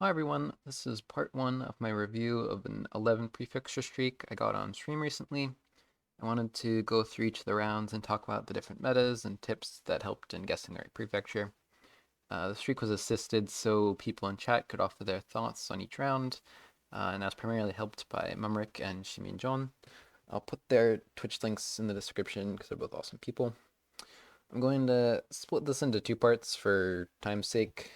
Hi everyone, this is part 1 of my review of an 11 prefecture streak I got on stream recently. I wanted to go through each of the rounds and talk about the different metas and tips that helped in guessing the right prefecture. The streak was assisted so people in chat could offer their thoughts on each round, and I was primarily helped by Mumrik and Shimin Jong. I'll put their Twitch links in the description because they're both awesome people. I'm going to split this into two parts for time's sake,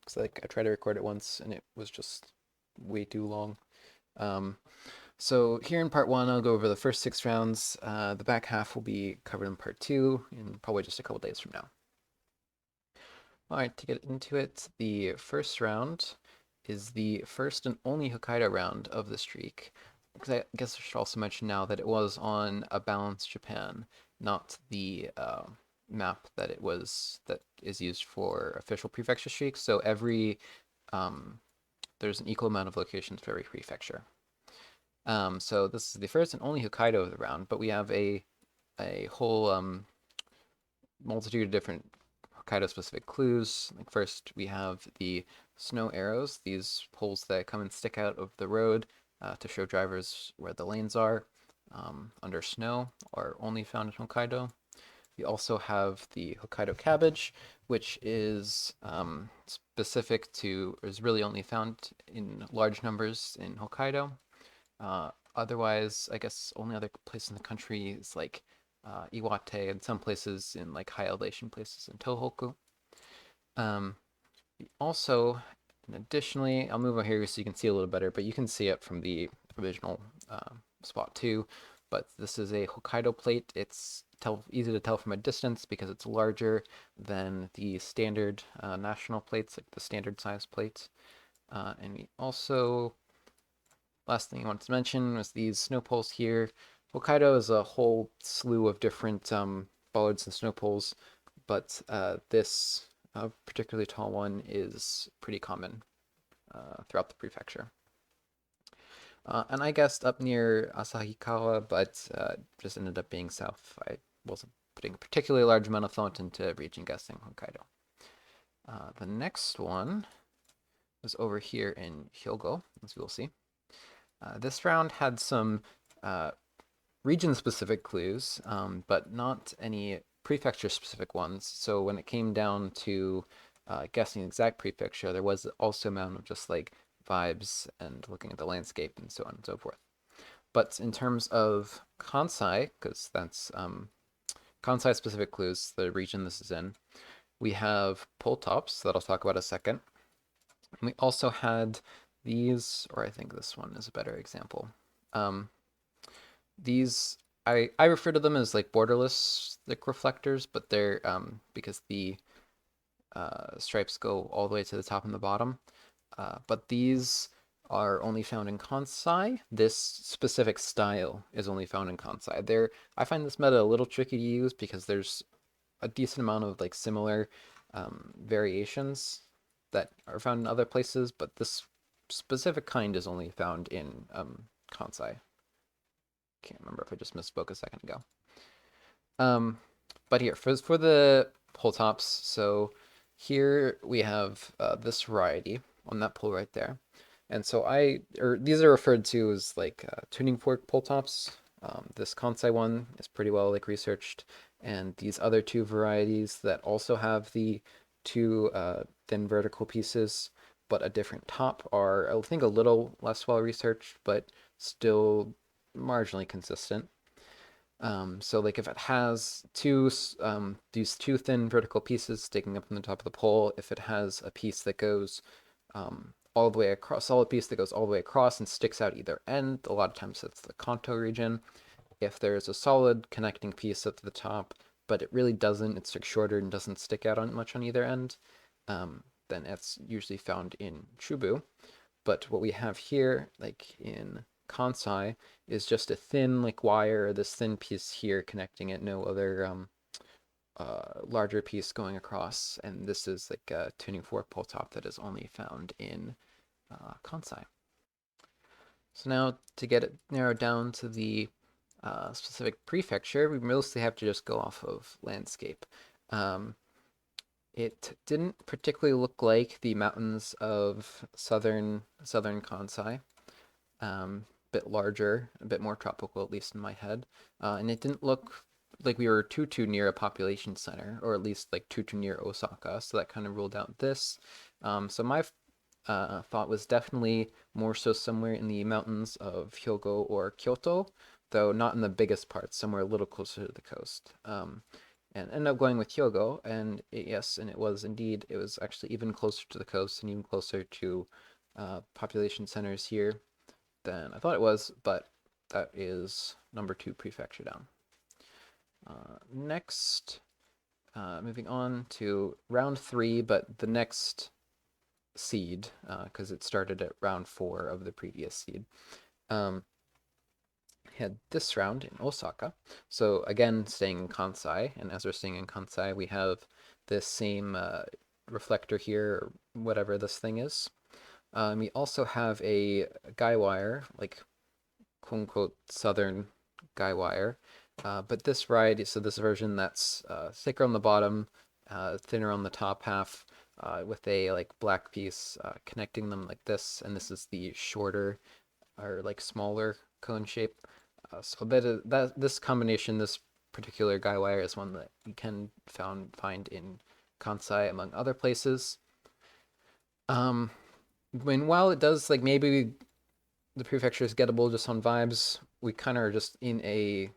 because I tried to record it once and it was just way too long. Um, so here in part 1, I'll go over the first 6 rounds. The back half will be covered in part 2 in probably just a couple days from now. All right, to get into it, the first round is the first and only Hokkaido round of the streak. Because I guess I should also mention now that it was on a balanced Japan, not the map that is used for official prefecture streaks. So um, there's an equal amount of locations for every prefecture. So this is the first and only Hokkaido of the round, but we have a whole multitude of different Hokkaido specific clues. Like first we have the snow arrows, these poles that come and stick out of the road to show drivers where the lanes are under snow, are only found in Hokkaido. We also have the Hokkaido cabbage, which is specific to, or is really only found in large numbers in Hokkaido. Otherwise, I guess only other place in the country is like Iwate and some places in like high elevation places in Tohoku. Um, also, and additionally, I'll move over here so you can see a little better, but you can see it from the original spot too. But this is a Hokkaido plate. It's easy to tell from a distance because it's larger than the standard national plates, like the standard size plates. And we also, last thing I wanted to mention was these snow poles here. Hokkaido is a whole slew of different bollards and snow poles, but this particularly tall one is pretty common throughout the prefecture. And I guessed up near Asahikawa, but just ended up being south. I wasn't putting a particularly large amount of thought into region guessing Hokkaido. The next one was over here in Hyogo, as we'll see. This round had some region-specific clues, but not any prefecture-specific ones. So when it came down to guessing the exact prefecture, there was also a amount of just like vibes and looking at the landscape and so on and so forth. But in terms of Kansai, because that's Kansai-specific clues, the region this is in, we have pole tops that I'll talk about in a second. And we also had these, or I think this one is a better example. Um, these I refer to them as like borderless like reflectors, but they're because the stripes go all the way to the top and the bottom. But these are only found in Kansai. This specific style is only found in Kansai. I find this meta a little tricky to use because there's a decent amount of like similar variations that are found in other places, but this specific kind is only found in Kansai. Can't remember if I just misspoke a second ago. Um, but here, for the pole tops, so here we have this variety on that pole right there. And so these are referred to as like tuning fork pole tops. This Kansai one is pretty well like researched, and these other two varieties that also have the two thin vertical pieces but a different top are, I think, a little less well researched, but still marginally consistent. So like if it has these two thin vertical pieces sticking up from the top of the pole, if it has a piece that goes all the way across, solid piece that goes all the way across and sticks out either end, a lot of times it's the Kanto region. If there's a solid connecting piece at the top, but it really doesn't, it's like shorter and doesn't stick out on much on either end, then it's usually found in Chubu. But what we have here, like in Kansai, is just a thin like wire, this thin piece here connecting it, no other larger piece going across. And this is like a tuning fork pole top that is only found in Kansai. So now to get it narrowed down to the specific prefecture, we mostly have to just go off of landscape. Um, It didn't particularly look like the mountains of southern Kansai. Bit larger, a bit more tropical, at least in my head. And it didn't look like we were too near a population center, or at least like too near Osaka. So that kind of ruled out this. So my thought was definitely more so somewhere in the mountains of Hyogo or Kyoto, though not in the biggest parts, somewhere a little closer to the coast. And ended up going with Hyogo, and yes, and it was indeed, it was actually even closer to the coast and even closer to population centers here than I thought it was, but that is number 2 prefecture down. Next, moving on to round 3, but the next seed, because it started at round 4 of the previous seed. Had this round in Osaka. So again, staying in Kansai, and as we're staying in Kansai, we have this same reflector here, or whatever this thing is. We also have a guy wire, like quote unquote southern guy wire. But this variety, so this version that's thicker on the bottom, thinner on the top half, with a like black piece connecting them like this, and this is the shorter or like smaller cone shape. So this combination, this particular guy wire is one that you can find in Kansai among other places. While it does like maybe the prefecture is gettable just on vibes, we kind of are just in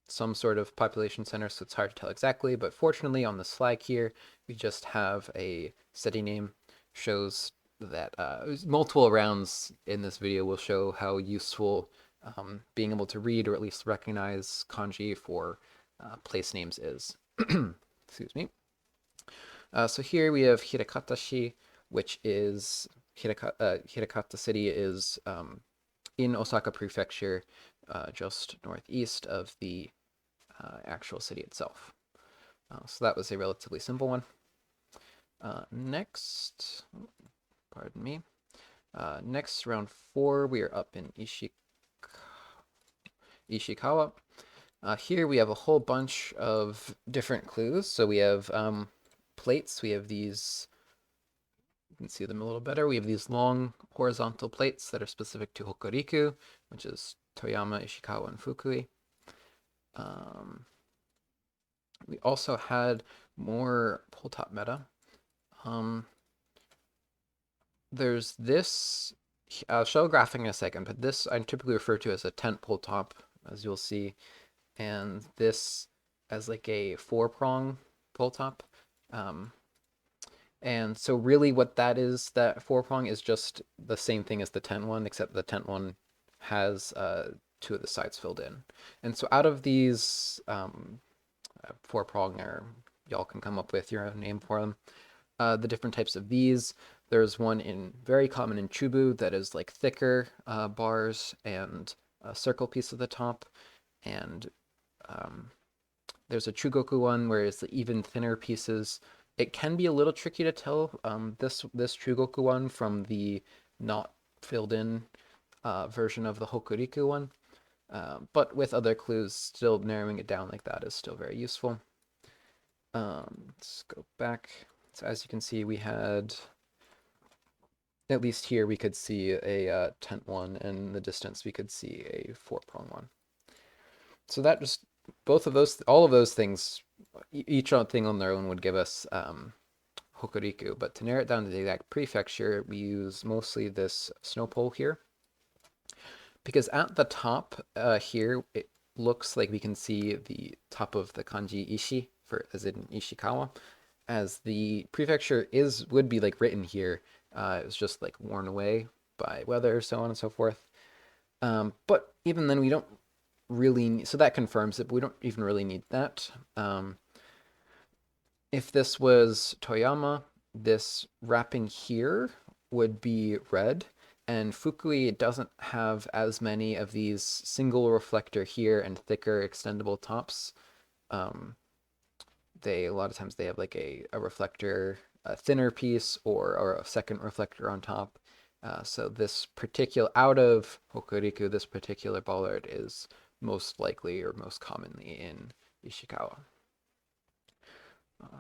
some sort of population center, so it's hard to tell exactly. But fortunately, on the flag here, we just have a city name. Shows that multiple rounds in this video will show how useful being able to read or at least recognize kanji for place names is. Excuse me. So here we have Hirakatashi, which is Hirakata City is in Osaka Prefecture, just northeast of the actual city itself. So that was a relatively simple one. Next, pardon me. Next, round 4, we are up in Ishikawa. Here we have a whole bunch of different clues. So we have plates. We have these, you can see them a little better. We have these long horizontal plates that are specific to Hokuriku, which is Toyama, Ishikawa, and Fukui. We also had more pole top meta. There's this, I'll show a graphic in a second, but this I typically refer to as a tent pole top, as you'll see, and this as like a 4-prong pole top. And so really what that is, that 4-prong is just the same thing as the tent one, except the tent one has 2 of the sides filled in. And so out of these 4-prong, or y'all can come up with your own name for them, the different types of these. There's one very common in Chubu that is like thicker bars and a circle piece at the top. And there's a Chugoku one where it's the even thinner pieces. It can be a little tricky to tell this Chugoku one from the not filled in version of the Hokuriku one. But with other clues, still narrowing it down like that is still very useful. Let's go back. So as you can see, we had, at least here, we could see a tent one, and in the distance we could see a 4-prong one. So that just, all of those things, each thing on their own would give us Hokuriku, but to narrow it down to the exact prefecture, we use mostly this snow pole here. Because at the top here, it looks like we can see the top of the kanji Ishi, as in Ishikawa, as the prefecture would be like written here. It was just like worn away by weather, so on and so forth. But even then, we don't really so that confirms it, but we don't even really need that. If this was Toyama, this wrapping here would be red, and Fukui doesn't have as many of these single reflector here and thicker extendable tops. A lot of times they have like a reflector, a thinner piece, or a second reflector on top. So this particular, out of Hokuriku, this particular bollard is most likely or most commonly in Ishikawa.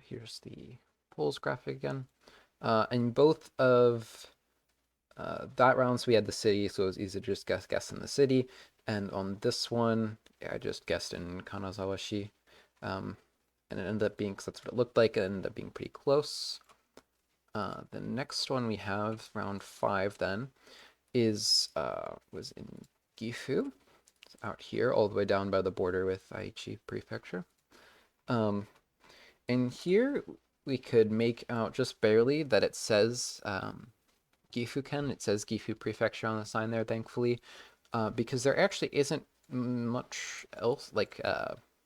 Here's the polls graphic again. In both of that rounds we had the city, so it was easy to just guess in the city. And on this one, yeah, I just guessed in Kanazawa-shi. And it ended up being, because that's what it looked like, it ended up being pretty close. The next one we have, round 5 then, was in Gifu. It's out here, all the way down by the border with Aichi Prefecture. And here we could make out just barely that it says Gifu-ken. It says Gifu Prefecture on the sign there, thankfully, because there actually isn't much else,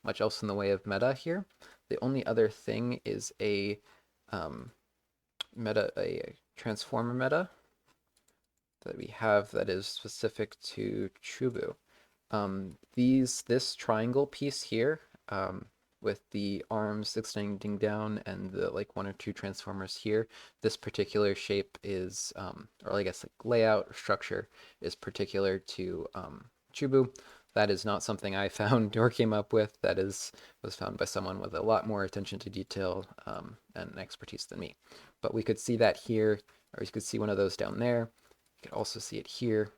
much else in the way of meta here. The only other thing is a transformer meta that we have that is specific to Chubu. This triangle piece here, with the arms extending down and the 1 or 2 transformers here, this particular shape is, or I guess layout or structure is particular to Chubu. That is not something I found or came up with. That was found by someone with a lot more attention to detail and expertise than me. But we could see that here, or you could see one of those down there. You could also see it here.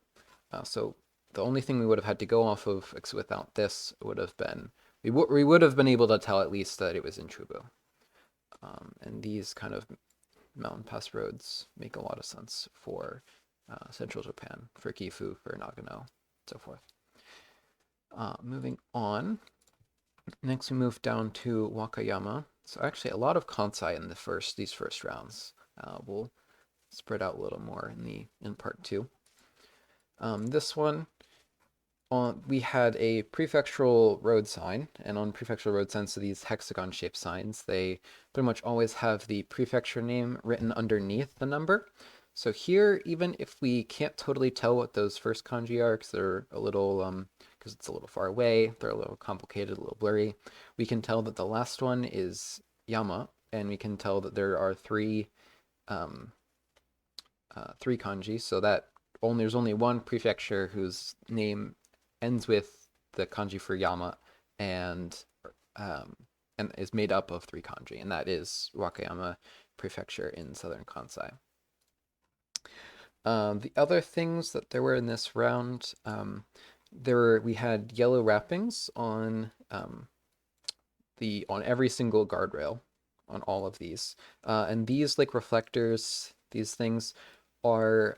So the only thing we would have had to go off of without this would have been, we would have been able to tell at least that it was in Chubu. And these kind of mountain pass roads make a lot of sense for central Japan, for Gifu, for Nagano, so forth. Moving on, next we move down to Wakayama. So actually a lot of Kansai in these first rounds. We'll spread out a little more in part 2. This one, we had a prefectural road sign, and on prefectural road signs, so these hexagon-shaped signs, they pretty much always have the prefecture name written underneath the number. So here, even if we can't totally tell what those first kanji are, because they're a little, because it's a little far away, they're a little complicated, a little blurry, we can tell that the last one is Yama, and we can tell that there are three kanji, so that there's only one prefecture whose name ends with the kanji for Yama, and is made up of 3 kanji, and that is Wakayama Prefecture in southern Kansai. The other things that there were in this round, we had yellow wrappings on every single guardrail on all of these, and these reflectors, these things are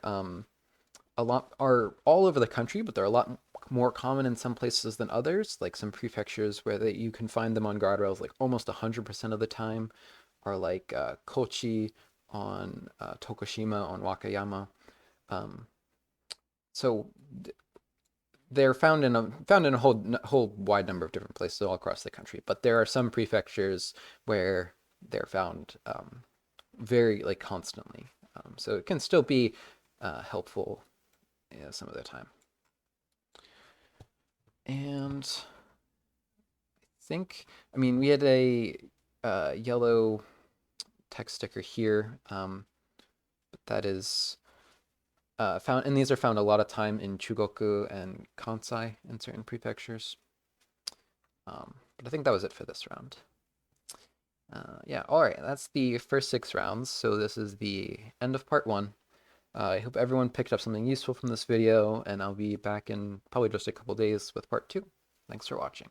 are all over the country, but they're a lot more common in some places than others. Like some prefectures where you can find them on guardrails almost 100% of the time are Kochi on Tokushima on Wakayama. So they're found in a whole wide number of different places all across the country. But there are some prefectures where they're found very constantly. So it can still be helpful some of the time. And we had a yellow text sticker here, but that is found, and these are found a lot of time in Chugoku and Kansai in certain prefectures. But I think that was it for this round. Yeah, all right, that's the first 6 rounds. So this is the end of part 1. I hope everyone picked up something useful from this video, and I'll be back in probably just a couple days with part 2. Thanks for watching.